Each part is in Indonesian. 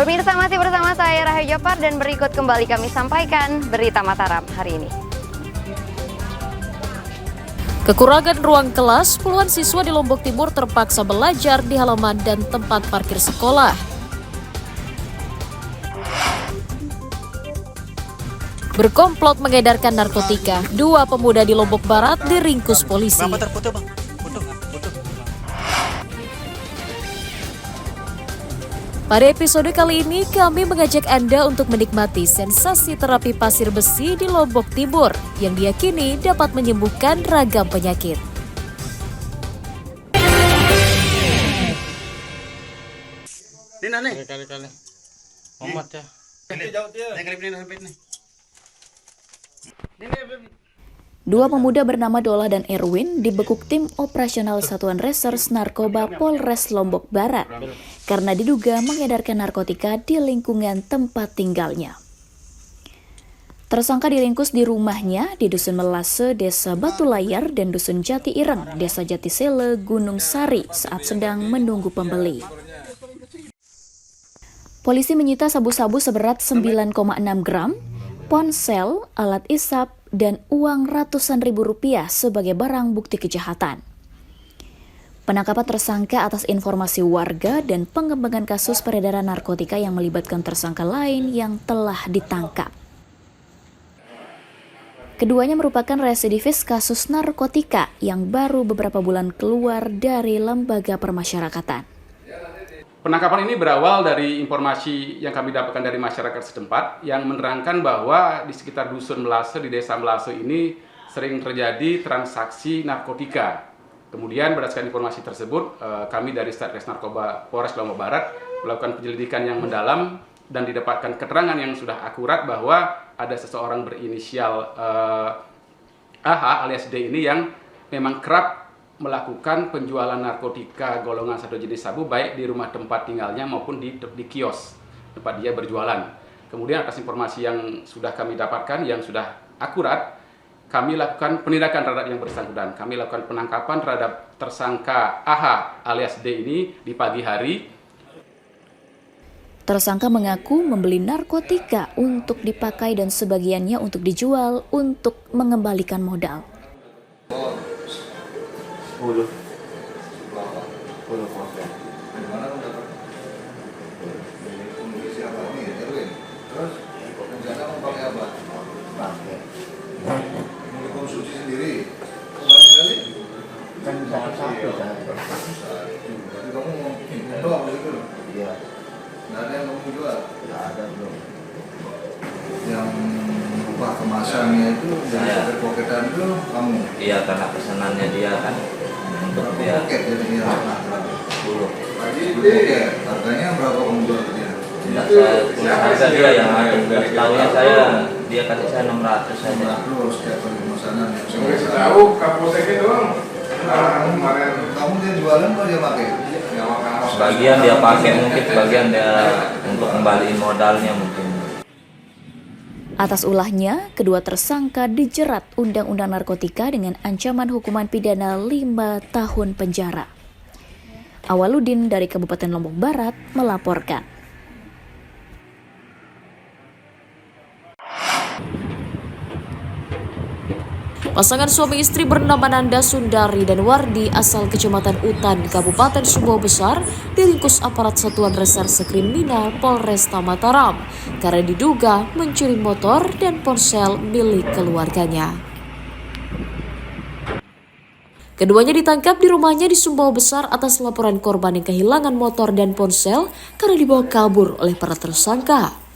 Pemirsa, masih bersama saya Rahayu Jopar dan berikut kembali kami sampaikan berita Mataram hari ini. Kekurangan ruang kelas, puluhan siswa di Lombok Timur terpaksa belajar di halaman dan tempat parkir sekolah. Berkomplot mengedarkan narkotika, dua pemuda di Lombok Barat diringkus polisi. Pada episode kali ini, kami mengajak Anda untuk menikmati sensasi terapi pasir besi di Lombok Timur yang diyakini dapat menyembuhkan ragam penyakit. Ini nih. Kali-kali. Omat ya. Dua pemuda bernama Dola dan Erwin dibekuk tim operasional Satuan Reserse Narkoba Polres Lombok Barat karena diduga mengedarkan narkotika di lingkungan tempat tinggalnya. Tersangka diringkus di rumahnya di Dusun Melase, Desa Batu Layar, dan Dusun Jati Ireng, Desa Jatisele, Gunung Sari saat sedang menunggu pembeli. Polisi menyita sabu-sabu seberat 9,6 gram, ponsel, alat isap, dan uang ratusan ribu rupiah sebagai barang bukti kejahatan. Penangkapan tersangka atas informasi warga dan pengembangan kasus peredaran narkotika yang melibatkan tersangka lain yang telah ditangkap. Keduanya merupakan residivis kasus narkotika yang baru beberapa bulan keluar dari lembaga permasyarakatan. Penangkapan ini berawal dari informasi yang kami dapatkan dari masyarakat setempat yang menerangkan bahwa di sekitar Dusun Melase, di Desa Melase ini sering terjadi transaksi narkotika. Kemudian berdasarkan informasi tersebut, kami dari Satres Narkoba Polres Lombok Barat melakukan penyelidikan yang mendalam dan didapatkan keterangan yang sudah akurat bahwa ada seseorang berinisial AH alias D ini yang memang kerap melakukan penjualan narkotika golongan 1 jenis sabu baik di rumah tempat tinggalnya maupun di kios tempat dia berjualan. Kemudian atas informasi yang sudah kami dapatkan yang sudah akurat, kami lakukan penindakan terhadap yang bersangkutan. Kami lakukan penangkapan terhadap tersangka AH alias D ini di pagi hari. Tersangka mengaku membeli narkotika untuk dipakai dan sebagiannya untuk dijual untuk mengembalikan modal. 10 Gimana lu dapat? Ini siapa nih, Erwin? Terus rencana mau pakai apa? Pakai. Mau konsumsi sendiri? Kembali sekali? kan satu-satu kan. Berarti kamu mau doang begitu? Iya, Nggak ada yang kamu jual? nggak ada belum. Yang upah kemasannya itu dari Saya. poket-poketan itu kamu? Iya, karena pesanannya dia kan untuk dia Poket jadinya. 10. Poket. Harganya berapa kamu jual ke dia? Tidak, saya harga dia yang ada. Tahunya saya dia kasih saya 600 saja. Terus setiap kali pemesanan yang Kasih tahu kapolseknya doang. Kemarin kamu dia jualan atau dia pakai? Sebagian dia pakai, mungkin sebagian dia untuk kembaliin modalnya mungkin. Atas ulahnya, kedua tersangka dijerat Undang-Undang Narkotika dengan ancaman hukuman pidana 5 tahun penjara. Awaludin dari Kabupaten Lombok Barat melaporkan. Pasangan suami istri bernama Nanda Sundari dan Wardi asal Kecamatan Utan, Kabupaten Sumbawa Besar diringkus aparat Satuan Reserse Kriminal Polresta Mataram karena diduga mencuri motor dan ponsel milik keluarganya. Keduanya ditangkap di rumahnya di Sumbawa Besar atas laporan korban yang kehilangan motor dan ponsel karena dibawa kabur oleh para tersangka.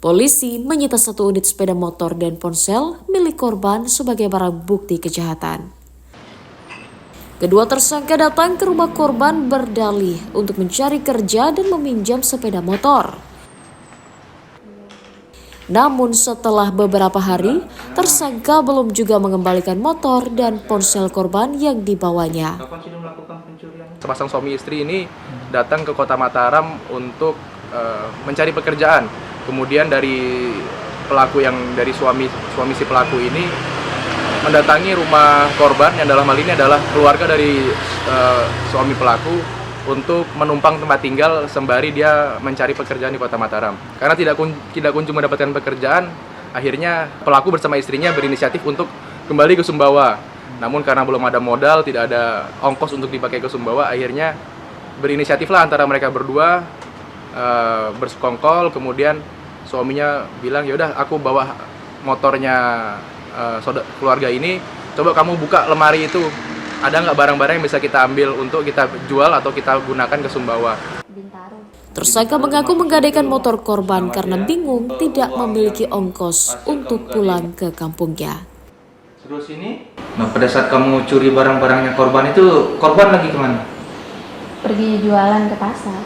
Polisi menyita 1 unit sepeda motor dan ponsel milik korban sebagai barang bukti kejahatan. Kedua tersangka datang ke rumah korban berdalih untuk mencari kerja dan meminjam sepeda motor. Namun setelah beberapa hari, tersangka belum juga mengembalikan motor dan ponsel korban yang dibawanya. Sepasang suami istri ini datang ke Kota Mataram untuk mencari pekerjaan. Kemudian dari suami si pelaku ini mendatangi rumah korban yang dalam hal ini adalah keluarga dari suami pelaku untuk menumpang tempat tinggal sembari dia mencari pekerjaan di Kota Mataram. Karena tidak kunjung mendapatkan pekerjaan, akhirnya pelaku bersama istrinya berinisiatif untuk kembali ke Sumbawa. Namun karena belum ada modal, tidak ada ongkos untuk dipakai ke Sumbawa, akhirnya berinisiatiflah antara mereka berdua bersekongkol. Kemudian suaminya bilang, yaudah aku bawa motornya keluarga ini, coba kamu buka lemari itu, ada nggak barang-barang yang bisa kita ambil untuk kita jual atau kita gunakan ke Sumbawa. Tersangka mengaku menggadaikan motor korban karena bingung tidak memiliki ongkos untuk pulang ke kampungnya. Terus ini, nah pada saat kamu curi barang-barangnya korban itu, korban lagi kemana? Pergi jualan ke pasar.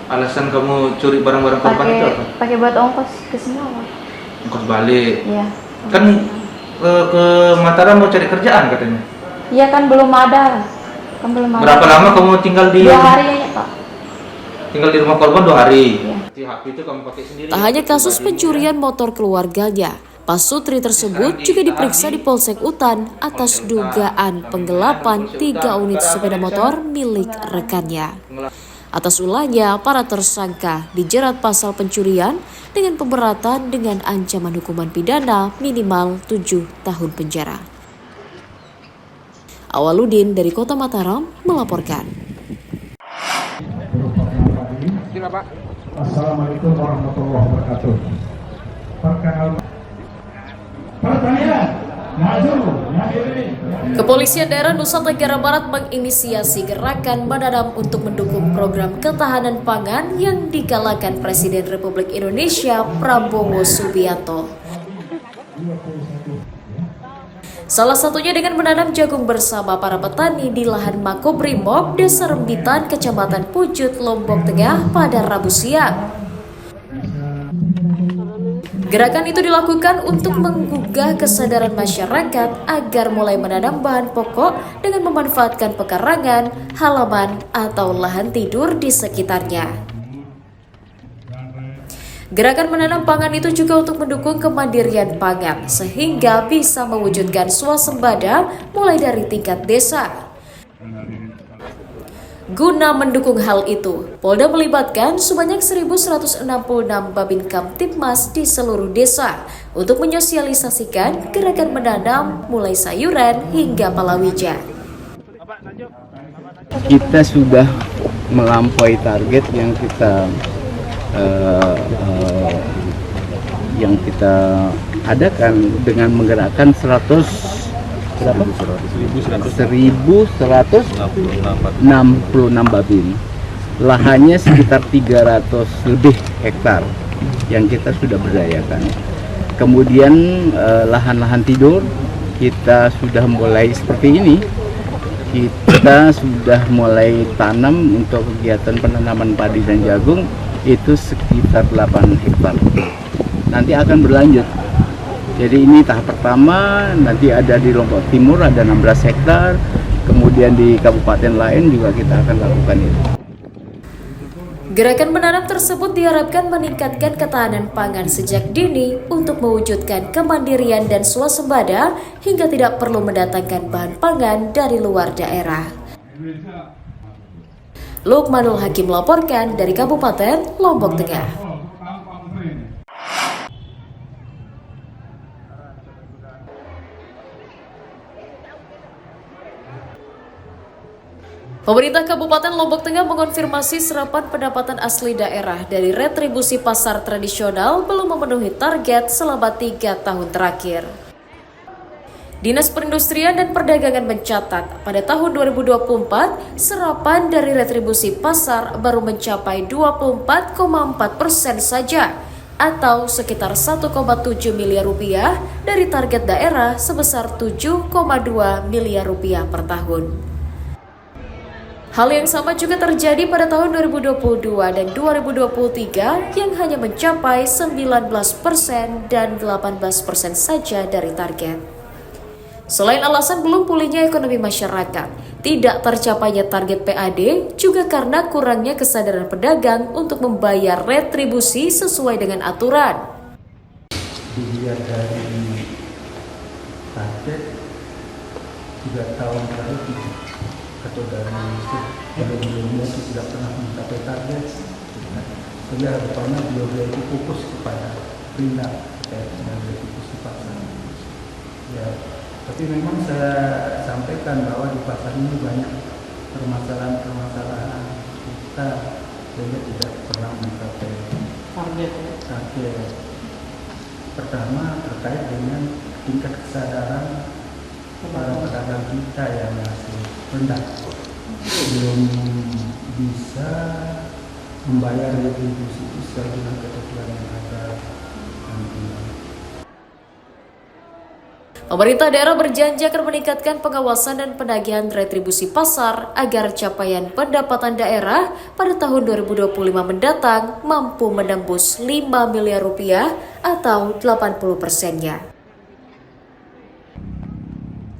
Alasan kamu curi barang-barang korban itu apa? Pakai buat ongkos ke Sumbawa. Ongkos balik. Iya. Kan ke Mataram mau cari kerjaan katanya. Iya kan belum ada. Berapa lama kamu tinggal di? 2 hari aja, Pak. Tinggal di rumah korban 2 hari. Iya. Di HP itu kamu pakai sendiri. Tak hanya kasus pencurian motor keluarganya, pasutri tersebut juga diperiksa di Polsek Utan atas dugaan penggelapan 3 unit sepeda motor milik rekannya. Atas ulahnya, para tersangka dijerat pasal pencurian dengan pemberatan dengan ancaman hukuman pidana minimal 7 tahun penjara. Awaludin dari Kota Mataram melaporkan. Assalamualaikum warahmatullahi wabarakatuh. Kepolisian Daerah Nusa Tenggara Barat menginisiasi gerakan menanam untuk mendukung program ketahanan pangan yang digalakan Presiden Republik Indonesia Prabowo Subianto. Salah satunya dengan menanam jagung bersama para petani di lahan Makobrimob, Desa Rembitan, Kecamatan Pujut, Lombok Tengah pada Rabu siang. Gerakan itu dilakukan untuk menggugah kesadaran masyarakat agar mulai menanam bahan pokok dengan memanfaatkan pekarangan, halaman, atau lahan tidur di sekitarnya. Gerakan menanam pangan itu juga untuk mendukung kemandirian pangan, sehingga bisa mewujudkan swasembada mulai dari tingkat desa. Guna mendukung hal itu, Polda melibatkan sebanyak 1.166 Babin Kamtibmas di seluruh desa untuk menyosialisasikan gerakan menanam mulai sayuran hingga palawija. Kita sudah melampaui target yang kita adakan dengan menggerakkan 1.166 babin. Lahannya sekitar 300 lebih hektar yang kita sudah berdayakan. Kemudian lahan-lahan tidur kita sudah mulai seperti ini. Kita sudah mulai tanam untuk kegiatan penanaman padi dan jagung itu sekitar 8 hektar. Nanti akan berlanjut. Jadi ini tahap pertama, nanti ada di Lombok Timur ada 16 hektar, kemudian di kabupaten lain juga kita akan lakukan itu. Gerakan menanam tersebut diharapkan meningkatkan ketahanan pangan sejak dini untuk mewujudkan kemandirian dan swasembada hingga tidak perlu mendatangkan bahan pangan dari luar daerah. Lukmanul Hakim melaporkan dari Kabupaten Lombok Tengah. Pemerintah Kabupaten Lombok Tengah mengonfirmasi serapan pendapatan asli daerah dari retribusi pasar tradisional belum memenuhi target selama 3 tahun terakhir. Dinas Perindustrian dan Perdagangan mencatat pada tahun 2024, serapan dari retribusi pasar baru mencapai 24,4% saja, atau sekitar 1,7 miliar rupiah dari target daerah sebesar 7,2 miliar rupiah per tahun. Hal yang sama juga terjadi pada tahun 2022 dan 2023 yang hanya mencapai 19% dan 18% saja dari target. Selain alasan belum pulihnya ekonomi masyarakat, tidak tercapainya target PAD juga karena kurangnya kesadaran pedagang untuk membayar retribusi sesuai dengan aturan. Dilihat dari target 3 tahun terakhir atau dari sebelumnya itu tidak pernah mencapai target. Sehingga harapannya beliau itu fokus kepada perinak dan fokus di pasar. Ya, tapi memang saya sampaikan bahwa di pasar ini banyak permasalahan kita sehingga tidak pernah mencapai target. Pertama terkait dengan tingkat kesadaran para pedagang kita yang masih rendah, belum bisa membayar retribusi itu sesuai dengan ketentuan yang ada nantinya. Pemerintah daerah berjanji akan meningkatkan pengawasan dan penagihan retribusi pasar agar capaian pendapatan daerah pada tahun 2025 mendatang mampu menembus 5 miliar rupiah atau 80%-nya.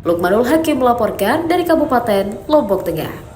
Lukmanul Hakim melaporkan dari Kabupaten Lombok Tengah.